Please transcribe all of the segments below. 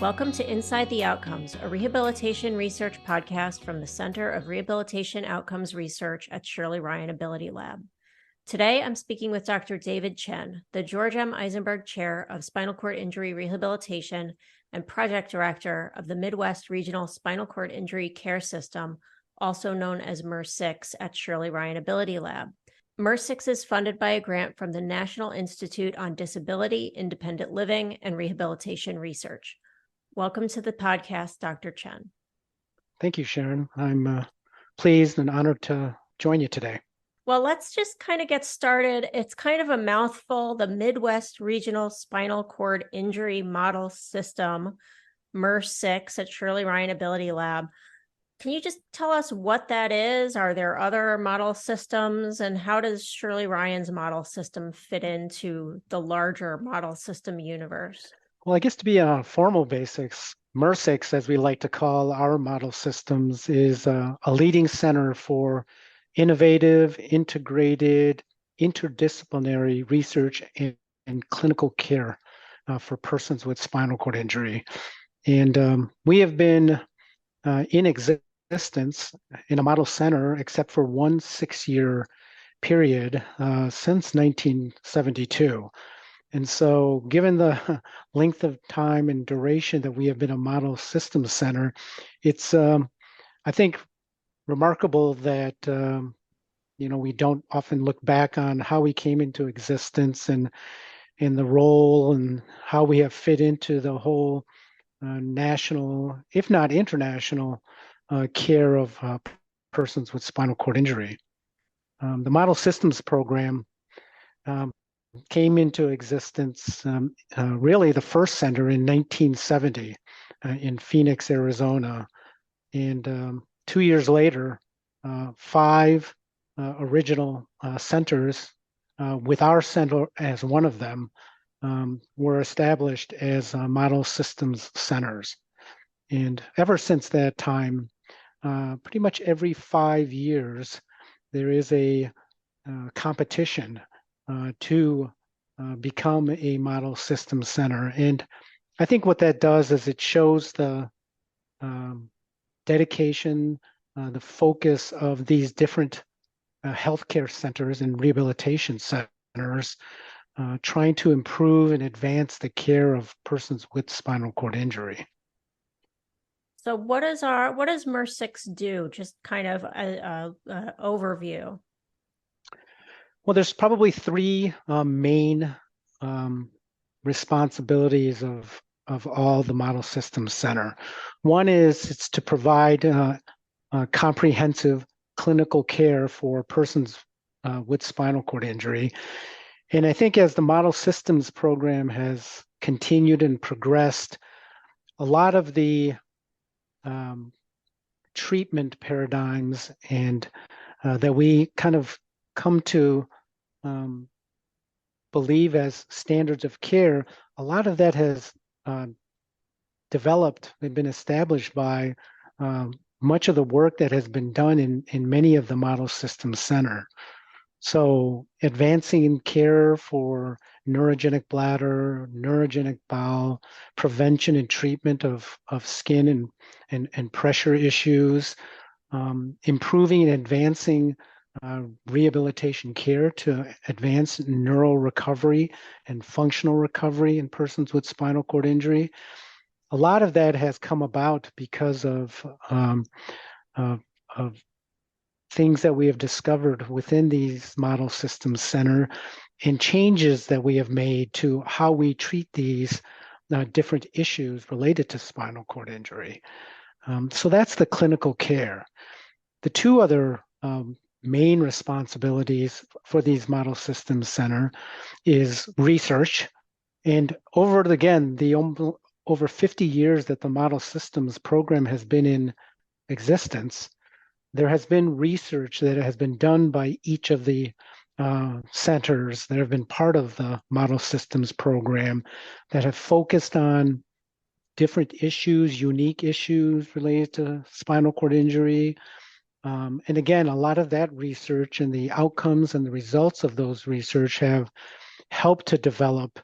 Welcome to Inside the Outcomes, a rehabilitation research podcast from the Center of Rehabilitation Outcomes Research at Shirley Ryan Ability Lab. Today, I'm speaking with Dr. David Chen, the George M. Eisenberg Chair of Spinal Cord Injury Rehabilitation and Project Director of the Midwest Regional Spinal Cord Injury Care System, also known as MER6 at Shirley Ryan Ability Lab. MER6 is funded by a grant from the National Institute on Disability, Independent Living, and Rehabilitation Research. Welcome to the podcast, Dr. Chen. Thank you, Sharon. I'm pleased and honored to join you today. Well, let's just kind of get started. It's kind of a mouthful, the Midwest Regional Spinal Cord Injury Model System, MER6 at Shirley Ryan Ability Lab. Can you just tell us what that is? Are there other model systems? And how does Shirley Ryan's model system fit into the larger model system universe? Well, I guess to be on formal basics, MER6, as we like to call our model systems, is a leading center for innovative, integrated, interdisciplinary research and clinical care for persons with spinal cord injury. And we have been in existence in a model center, except for one 6-year period since 1972. And so given the length of time and duration that we have been a model systems center, it's, I think, remarkable that, we don't often look back on how we came into existence and the role and how we have fit into the whole national, if not international, care of persons with spinal cord injury. The Model Systems Program came into existence, really the first center in 1970 in Phoenix, Arizona. And 2 years later, 5 original centers, with our center as one of them, were established as model systems centers. And ever since that time, pretty much every 5 years, there is a competition to become a model system center. And I think what that does is it shows the dedication, the focus of these different healthcare centers and rehabilitation centers trying to improve and advance the care of persons with spinal cord injury. So what does MER6 do? Just kind of an overview. Well, there's probably 3 main responsibilities of all the Model Systems Center. One is it's to provide comprehensive clinical care for persons with spinal cord injury. And I think as the Model Systems program has continued and progressed, a lot of the treatment paradigms and that we kind of come to believe as standards of care, a lot of that has developed and been established by much of the work that has been done in many of the Model Systems Center. So advancing care for neurogenic bladder, neurogenic bowel, prevention and treatment of skin and pressure issues, improving and advancing rehabilitation care to advance neural recovery and functional recovery in persons with spinal cord injury. A lot of that has come about because of things that we have discovered within these Model Systems Center and changes that we have made to how we treat these different issues related to spinal cord injury. So that's the clinical care. The 2 other main responsibilities for these Model Systems Center is research. And over 50 years that the Model Systems program has been in existence, there has been research that has been done by each of the centers that have been part of the Model Systems program that have focused on different issues, unique issues related to spinal cord injury. And again, a lot of that research and the outcomes and the results of those research have helped to develop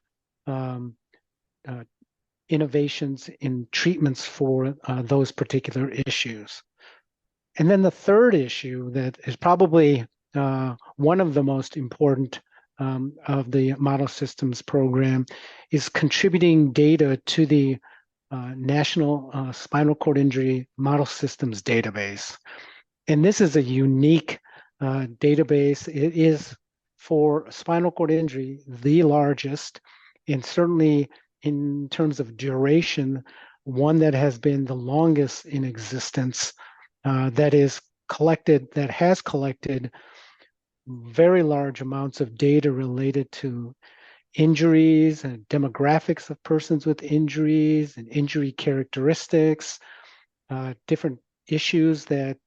innovations in treatments for those particular issues. And then the third issue that is probably one of the most important of the model systems program is contributing data to the National Spinal Cord Injury Model Systems database. And this is a unique database. It is for spinal cord injury, the largest, and certainly in terms of duration, one that has been the longest in existence, that has collected very large amounts of data related to injuries and demographics of persons with injuries and injury characteristics, different issues that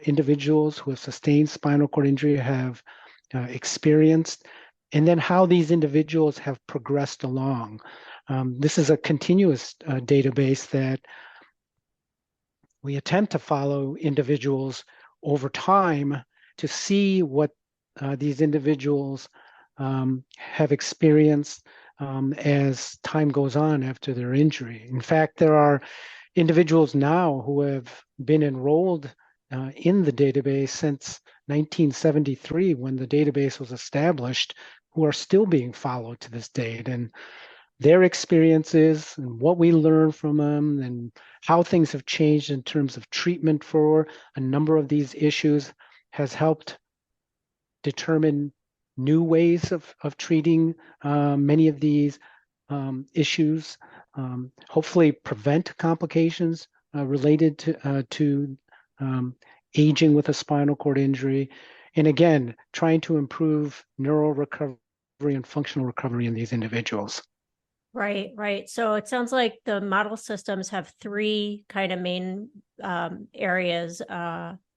individuals who have sustained spinal cord injury have experienced, and then how these individuals have progressed along. This is a continuous database that we attempt to follow individuals over time to see what these individuals have experienced as time goes on after their injury. In fact, there are individuals now who have been enrolled in the database since 1973, when the database was established, who are still being followed to this date. And their experiences and what we learn from them and how things have changed in terms of treatment for a number of these issues has helped determine new ways of treating many of these issues, hopefully prevent complications related to aging with a spinal cord injury, and again, trying to improve neural recovery and functional recovery in these individuals. Right, right. So it sounds like the model systems have three kind of main areas: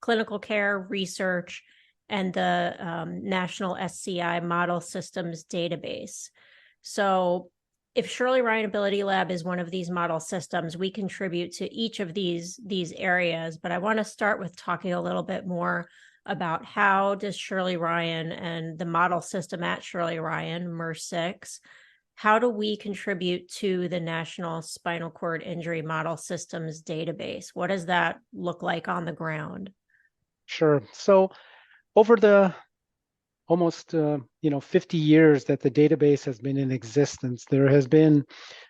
clinical care, research, and the National SCI Model Systems Database. So if Shirley Ryan Ability Lab is one of these model systems, we contribute to each of these areas. But I want to start with talking a little bit more about how does Shirley Ryan and the model system at Shirley Ryan, MER6, how do we contribute to the National Spinal Cord Injury Model Systems Database? What does that look like on the ground? Sure. So over the almost 50 years that the database has been in existence, there has been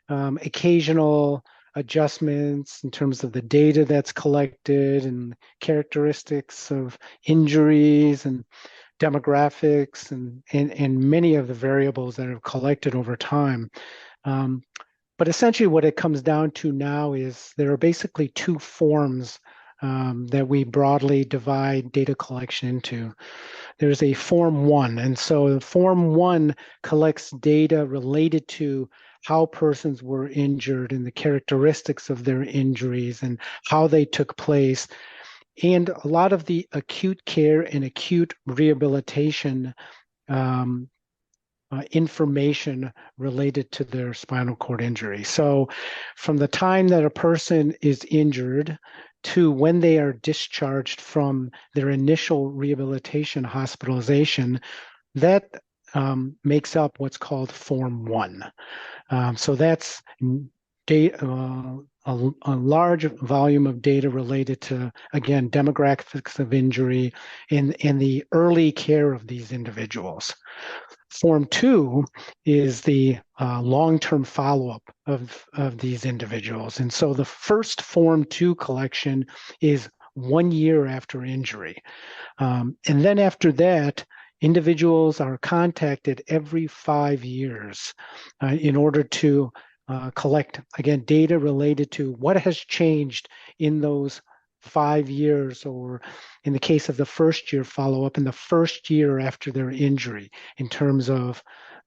occasional adjustments in terms of the data that's collected and characteristics of injuries and demographics and many of the variables that are collected over time. But essentially what it comes down to now is there are basically two forms that we broadly divide data collection into. There's a Form 1, and so Form 1 collects data related to how persons were injured and the characteristics of their injuries and how they took place, and a lot of the acute care and acute rehabilitation information related to their spinal cord injury. So from the time that a person is injured to when they are discharged from their initial rehabilitation hospitalization, that makes up what's called Form 1. So that's a large volume of data related to, again, demographics of injury and the early care of these individuals. Form 2 is the long-term follow-up of these individuals. And so the first Form 2 collection is 1 year after injury. And then after that, individuals are contacted every 5 years in order to collect, again, data related to what has changed in those 5 years, or in the case of the first year follow-up, in the first year after their injury, in terms of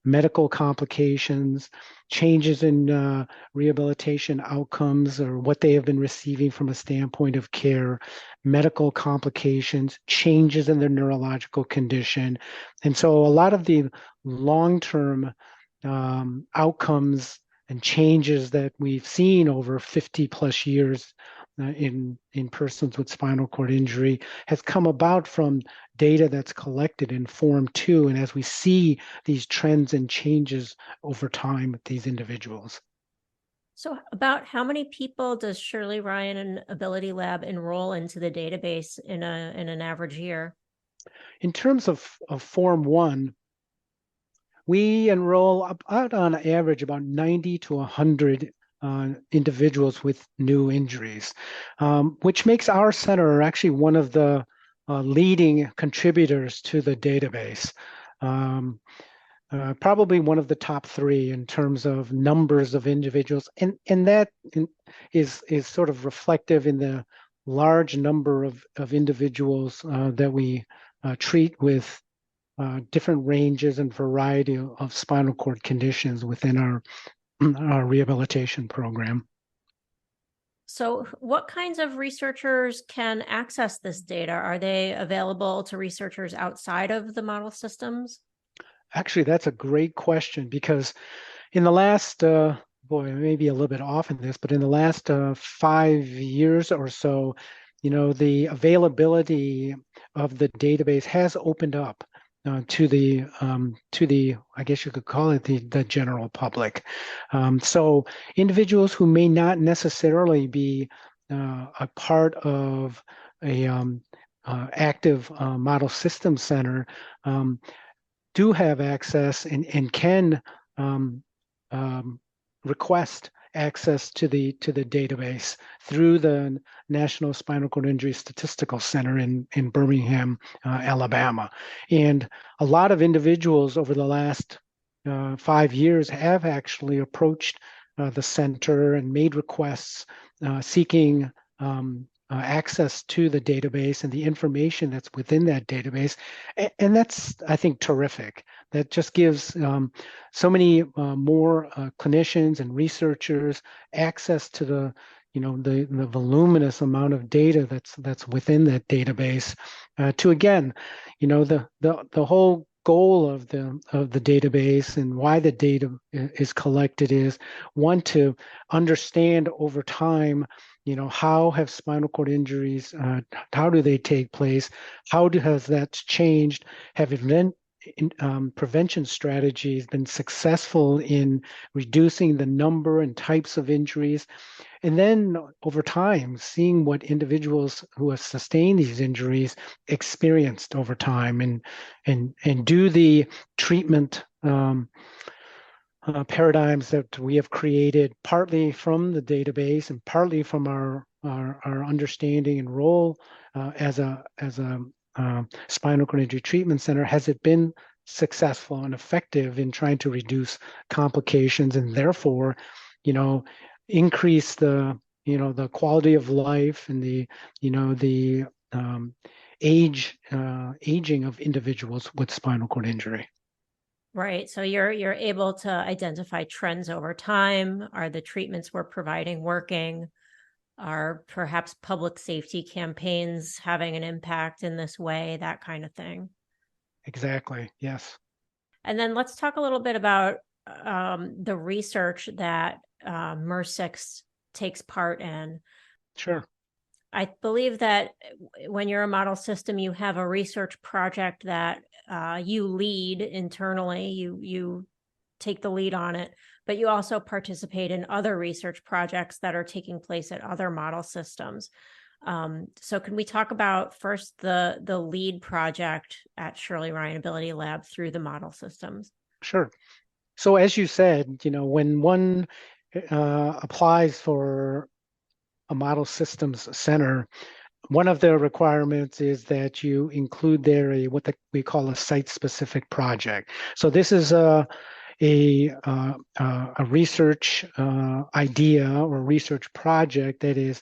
medical complications, changes in rehabilitation outcomes, or what they have been receiving from a standpoint of care, medical complications, changes in their neurological condition. And so a lot of the long-term outcomes and changes that we've seen over 50 plus years in persons with spinal cord injury has come about from data that's collected in Form 2, and as we see these trends and changes over time with these individuals. So, about how many people does Shirley Ryan and Ability Lab enroll into the database in an average year? In terms of Form 1, we enroll about on average about 90 to 100 individuals with new injuries, which makes our center actually one of the leading contributors to the database. Um, Probably one of the top three in terms of numbers of individuals, and that is sort of reflective in the large number of individuals that we treat with different ranges and variety of spinal cord conditions within our rehabilitation program. So, what kinds of researchers can access this data? Are they available to researchers outside of the model systems? Actually, that's a great question because in the last, boy, maybe a little bit off in this, but in the last 5 years or so, the availability of the database has opened up to the I guess you could call it the general public. So individuals who may not necessarily be a part of a active model system center um, do have access and can um, um, request access to the database through the National Spinal Cord Injury Statistical Center in Birmingham, Alabama. And a lot of individuals over the last 5 years have actually approached the center and made requests seeking access to the database and the information that's within that database. And that's, I think, terrific. That just gives so many more clinicians and researchers access to the voluminous amount of data that's within that database. To again, the whole goal of the database and why the data is collected is one, to understand over time, how have spinal cord injuries, how do they take place? Has that changed? Have prevention strategies been successful in reducing the number and types of injuries? And then over time, seeing what individuals who have sustained these injuries experienced over time, and do the treatment paradigms that we have created, partly from the database and partly from our understanding and role as a spinal cord injury treatment center. Has it been successful and effective in trying to reduce complications and therefore, increase the quality of life and the aging of individuals with spinal cord injury? Right. So you're able to identify trends over time. Are the treatments we're providing working? Are perhaps public safety campaigns having an impact in this way? That kind of thing. Exactly. Yes. And then let's talk a little bit about the research that MRSIX takes part in. Sure. I believe that when you're a model system, you have a research project that you lead internally. You take the lead on it, but you also participate in other research projects that are taking place at other model systems. So can we talk about first the lead project at Shirley Ryan Ability Lab through the model systems? Sure. So as you said, when one applies for a model systems center, one of the requirements is that you include there we call a site-specific project. So this is a research idea or research project that is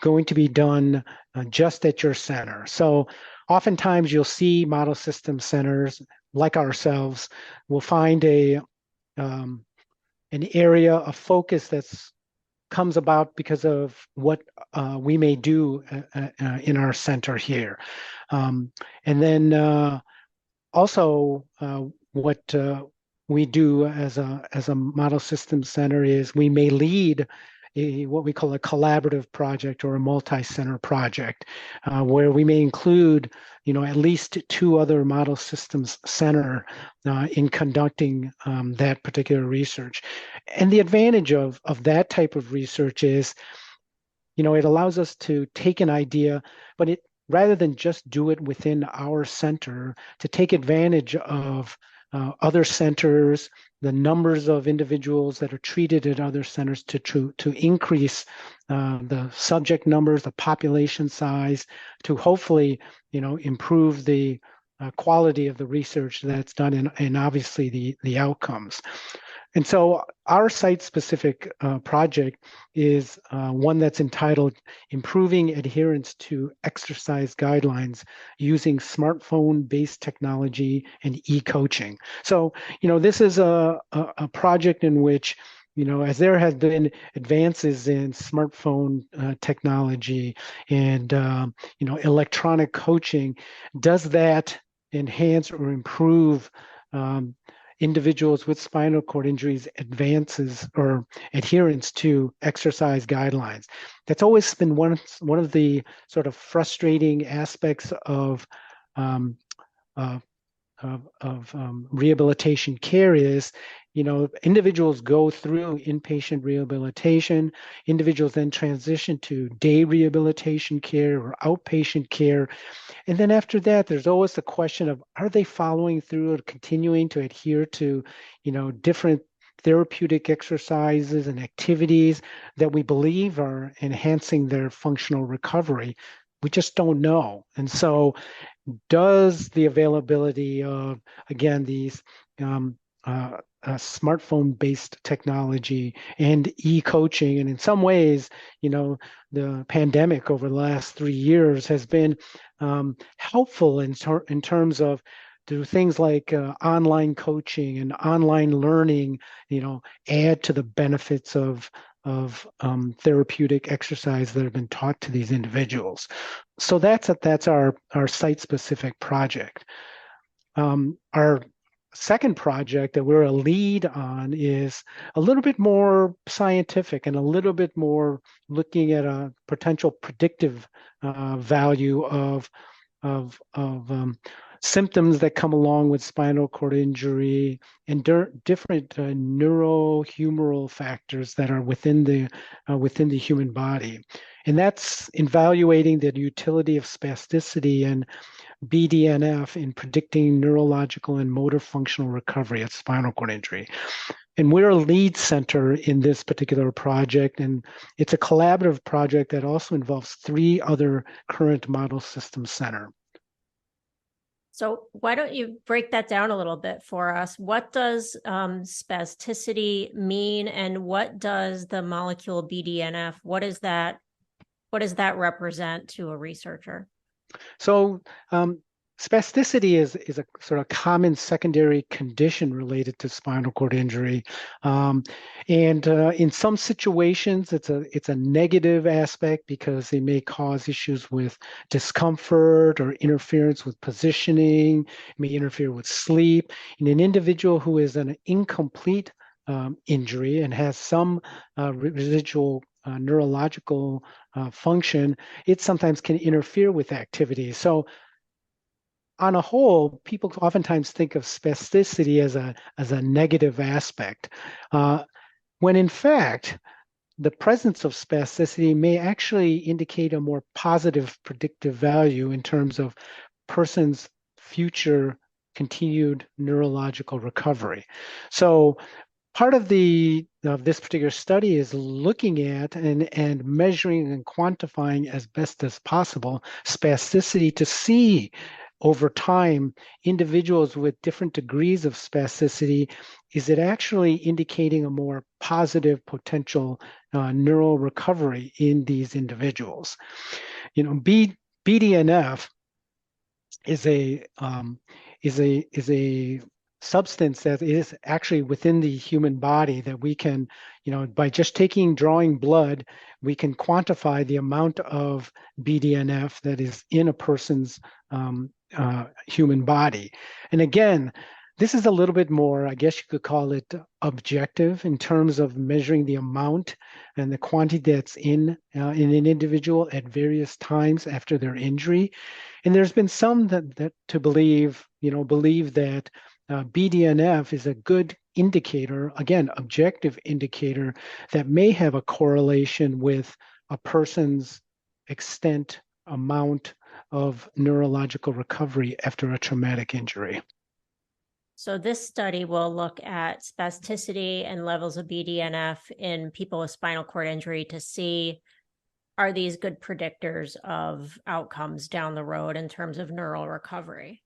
going to be done just at your center. So oftentimes you'll see model system centers like ourselves will find an area of focus that's comes about because of what we may do in our center here. And then also what we do as a model system center is we may lead what we call a collaborative project or a multi-center project, where we may include, at least two other model systems center in conducting that particular research. And the advantage of that type of research is, it allows us to take an idea, but rather than just do it within our center, to take advantage of other centers, the numbers of individuals that are treated at other centers to increase the subject numbers, the population size, to hopefully, improve the quality of the research that's done and obviously the outcomes. And so our site-specific project is one that's entitled Improving Adherence to Exercise Guidelines Using Smartphone-Based Technology and E-Coaching. So, this is a project in which, as there has been advances in smartphone technology and, electronic coaching, does that enhance or improve individuals with spinal cord injuries advances or adherence to exercise guidelines? That's always been one of the sort of frustrating aspects of rehabilitation care is, individuals go through inpatient rehabilitation, individuals then transition to day rehabilitation care or outpatient care. And then after that, there's always the question of, are they following through or continuing to adhere to, different therapeutic exercises and activities that we believe are enhancing their functional recovery? We just don't know. And so does the availability of, again, these smartphone-based technology and e-coaching, and in some ways, the pandemic over the last 3 years has been helpful in terms of, do things like online coaching and online learning, add to the benefits of therapeutic exercise that have been taught to these individuals. So that's our site-specific project. Our second project that we're a lead on is a little bit more scientific and a little bit more looking at a potential predictive value of symptoms that come along with spinal cord injury and different neurohumoral factors that are within the human body. And that's evaluating the utility of spasticity and BDNF in predicting neurological and motor functional recovery at spinal cord injury. And we're a lead center in this particular project, and it's a collaborative project that also involves 3 other current model system centers. So why don't you break that down a little bit for us? What does spasticity mean, and what does the molecule BDNF, what does that represent to a researcher? So spasticity is a sort of common secondary condition related to spinal cord injury, and in some situations it's a negative aspect because they may cause issues with discomfort or interference with positioning, may interfere with sleep. In an individual who is an incomplete injury and has some residual neurological function, it sometimes can interfere with activity. So on a whole, people oftentimes think of spasticity as a negative aspect, when in fact, the presence of spasticity may actually indicate a more positive predictive value in terms of person's future continued neurological recovery. So part of this particular study is looking at and measuring and quantifying as best as possible spasticity to see over time, individuals with different degrees of spasticity, is it actually indicating a more positive potential neural recovery in these individuals? BDNF is a substance that is actually within the human body that we can, by just drawing blood, we can quantify the amount of BDNF that is in a person's human body. And again, This is a little bit more, I guess you could call it objective in terms of measuring the amount and the quantity that's in an individual at various times after their injury. And there's been some that to believe that BDNF is a good indicator, again, objective indicator that may have a correlation with a person's extent, amount of neurological recovery after a traumatic injury. So this study will look at spasticity and levels of BDNF in people with spinal cord injury to see, are these good predictors of outcomes down the road in terms of neural recovery?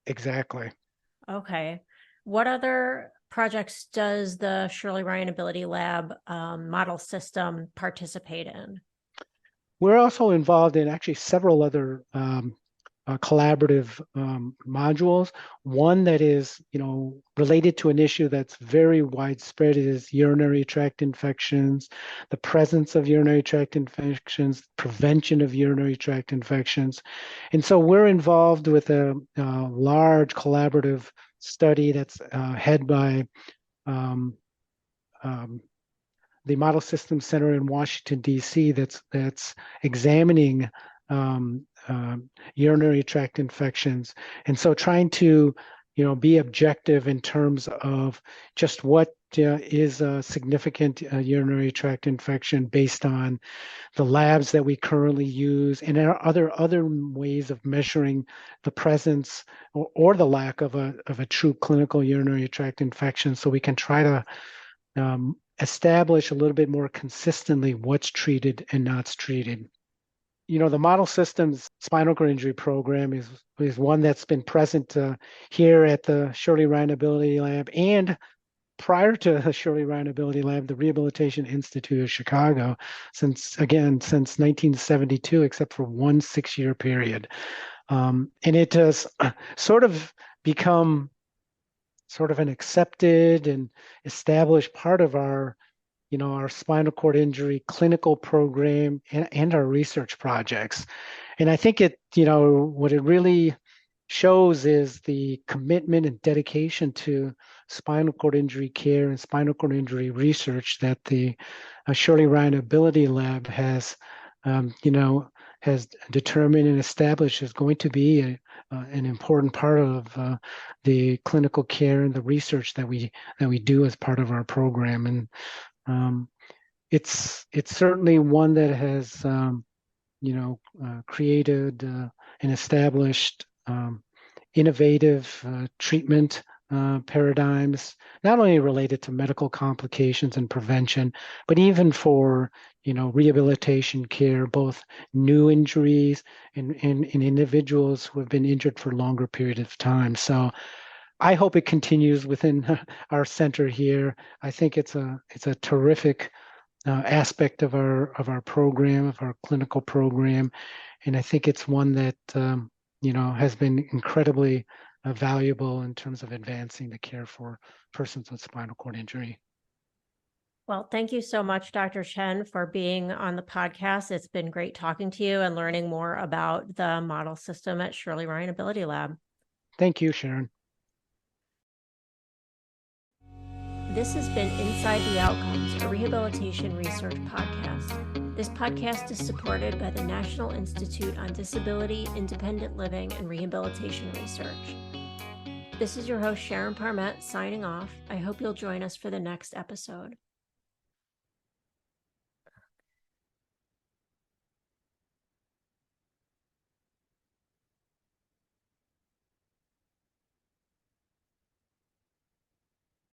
Exactly. Okay. What other projects does the Shirley Ryan Ability Lab model system participate in? We're also involved in actually several other collaborative modules. One that is, related to an issue that's very widespread is urinary tract infections, the presence of urinary tract infections, prevention of urinary tract infections. And so we're involved with a large collaborative study that's head by the Model Systems Center in Washington, D.C. that's examining urinary tract infections. And so trying to, be objective in terms of just what is a significant urinary tract infection based on the labs that we currently use, and there are other ways of measuring the presence or the lack of a true clinical urinary tract infection, so we can try to establish a little bit more consistently what's treated and not treated. The Model Systems Spinal Cord Injury Program is one that's been present here at the Shirley Ryan Ability Lab, and prior to the Shirley Ryan Ability Lab, the Rehabilitation Institute of Chicago, since 1972, except for one 6-year period. And it has sort of become sort of an accepted and established part of our spinal cord injury clinical program and our research projects. And I think what it really shows is the commitment and dedication to spinal cord injury care and spinal cord injury research that the Shirley Ryan Ability Lab has determined and established is going to be an important part of the clinical care and the research that we do as part of our program. And it's certainly one that has created and established innovative treatment paradigms, not only related to medical complications and prevention, but even for rehabilitation care, both new injuries and individuals who have been injured for longer periods of time. So I hope it continues within our center here. I think it's a terrific aspect of our program, of our clinical program, and I think it's one that has been incredibly valuable in terms of advancing the care for persons with spinal cord injury. Well, thank you so much, Dr. Chen, for being on the podcast. It's been great talking to you and learning more about the model system at Shirley Ryan Ability Lab. Thank you, Sharon. This has been Inside the Outcomes, a rehabilitation research podcast. This podcast is supported by the National Institute on Disability, Independent Living, and Rehabilitation Research. This is your host, Sharon Parmet, signing off. I hope you'll join us for the next episode.